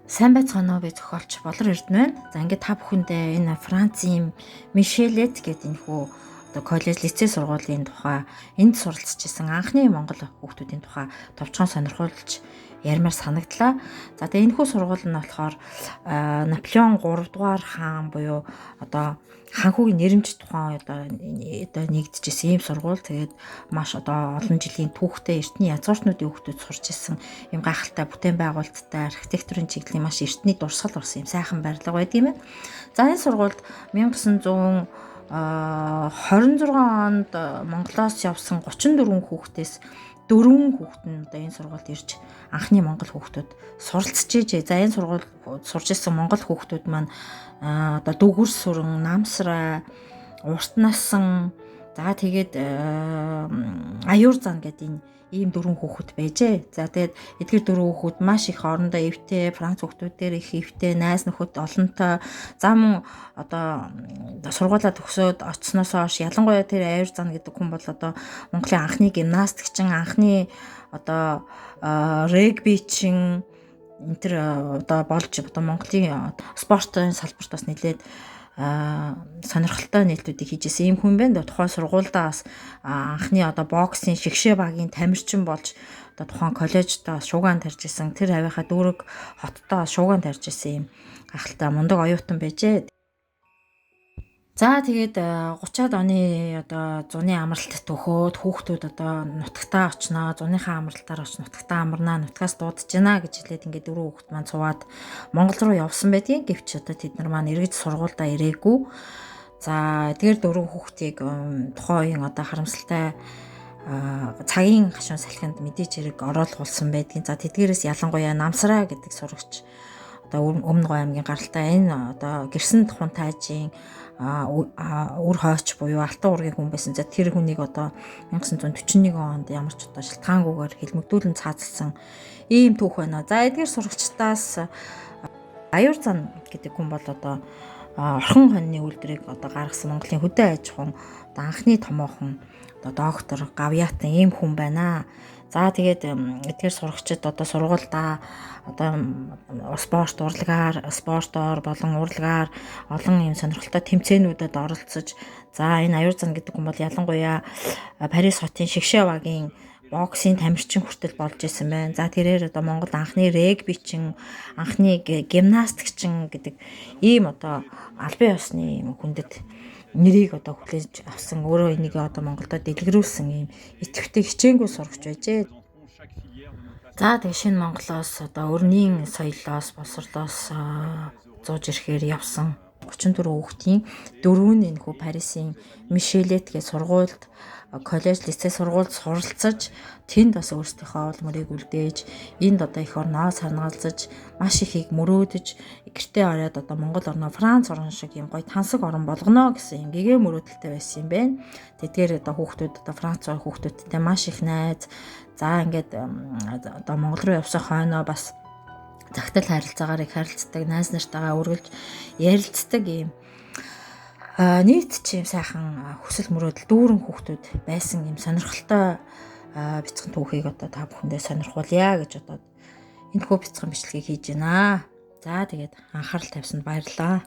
Сайн байцгаана уу би зохиолч Болор Эрдэнэ байна. За ингээд та бүхэндээ энэ Францын Мишелет гэдэг энэ хүү одоо коллеж лицей сургуулийн тухай энд суралцж исэн анхны монгол хүүхдүүдийн тухай товчхон сонирхуулж ярмаар санагдлаа. За тэгээ энэ хүү сургууль нь болохоор Наполеон 3 дугаар хаан буюу одоо ханхүүгийн нэрэмж тухайн одоо нэгдэжсэн ийм сургууль. Тэгээд маш одоо олон жилийн түүхтэй эртний язгуурчнуудын хүүхдүүд сурч исэн ийм гайхалтай бүтээн байгуулалттай архитектурын чиглэлийн маш эртний дурсгал болсон юм сайхан барилга байдаг юм байна. За энэ сургуульд 1926 онд Монголоос явсан 34 хүүхдээс 4 хүүхэд нь одоо энэ сургуульд ирж анхны монгол хүүхдүүд суралцж ижээ. За энэ сургууль сурж исэн монгол хүүхдүүд маань одоо дүгүр сүрэн, намсрай, урт насан, за тэгээд аюур зан гэдэг энэ ийм 4 хүүхэд байжээ. За тэгээд эдгээр 4 хүүхэд маш их орондоо эвтэй, Франц хүүхдүүдээр их эвтэй, найз нөхөд олонтой. За мөн одоо сургуулаа төгсөөд очсноос хойш ялангуяа тэр аюур зан гэдэг хүн бол одоо Монголын анхны гимнастикчин, анхны одоо регбичин энэ төр одоо болж одоо Монголын спортын салбарт бас нэлээд сонирхолтой нээлтүүдийг хийжсэн юм хүн байна. Тухайн сургуульдаа бас анхны одоо боксын шигшээ багийн тамирчин болж одоо тухайн коллеждоо шуугаан тарьж исэн. Тэр авийнхаа дүүрэг хоттоо шуугаан тарьж исэн юм гахалтай мундаг оюутан байжээ. За тэгээд 30-аад оны одоо зуны амралт төхөөд хүүхдүүд одоо нутагтаа очноо, зуныхаа амралтаар оч нутагтаа амарнаа, нутгаас дуудаж гинэ гэж хэлээд ингээд 4 хүүхэд маань цуваад Монгол руу явсан байдгийн. Гэвч одоо тэд нар маань эргэж сургуульдаа ирээгүй. За эдгээр 4 хүүхдийг тухайн үеийн одоо харамсалтай цагийн гашуун салхинд мэдээж хэрэг оруулсан байдгийн. За тэдгээрээс ялангуяа намсраа гэдэг сурагч одоо Өмнө Говь аймгийн гаралтай энэ одоо гэрсэн тухайн таажийн үр хойч буюу алтан уургийн хүн байсан. За тэр хүнийг одоо 1941 онд ямар ч одоо шалтгаангүйгээр хэлмэгдүүлэн цаацсан ийм түүх байна. За эдгээр сурагчдаас аюур зан гэдэг хүн бол одоо орхон хоньны үйлдвэрийг одоо гаргасан Монголын хөдөө аж ахуйн одоо анхны томоохон одоо доктор Гавьятан ийм хүн байна. За тэгээд эдгээр сурагчид одоо сургуульдаа одоо спорт спортоор болон урлагаар олон юм сонирхолтой тэмцээнүүдэд оролцож за энэ аюур зан гэдэг хүн бол ялангуяа Парис хотын шигшээ багийн боксын тамирчин хүртэл болж исэн байна. За тэрээр одоо Монгол анхны регбичин, анхны гимнастикчин гэдэг ийм одоо албан ёсны хүндэт нэрийг одоо хүлээж авсан. Өөрөө энийг одоо Монголдо дэлгэрүүлсэн ийм идэвхтэй хичээнгүй сурагч байжээ. За тэгээ шинэ Монголоос одоо өрнийн соёлоос, боловсрлоос зууж ирэхээр явсан 34 хүүхдийн 4 нь энэхүү Парисын Мишелет гэх сургуульд коллеж лицей сургуульд суралцаж тэнд бас өөрсдийнхөө ол мөрийг үлдээж энд одоо их орноо санаалзаж маш ихийг мөрөөдөж гэртээ ороод одоо Монгол орноо Франц орн шиг юм гоё тансаг орн болгоно гэсэн юм гэгээ мөрөөдөлтэй байсан юм байна. Тэгэхээр одоо хүүхдүүд одоо Франц орн хүүхдүүдтэй маш их найз. За ингээд одоо Монгол руу явсан хойноо бас загтал харилцаагаар их харилцдаг, найз нартайгаа үргэлж ярилцдаг юм нийт ч юм сайхан хүсэл мөрөөдөл дүүрэн хүүхдүүд байсан юм сонирхолтой бяцхан түүхийг одоо та бүхэндээ сонирхуулъя гэж бодоод энэ хөө бяцхан бичлэгийг хийж байна. За тэгээд анхаарал тавьсанд баярлалаа.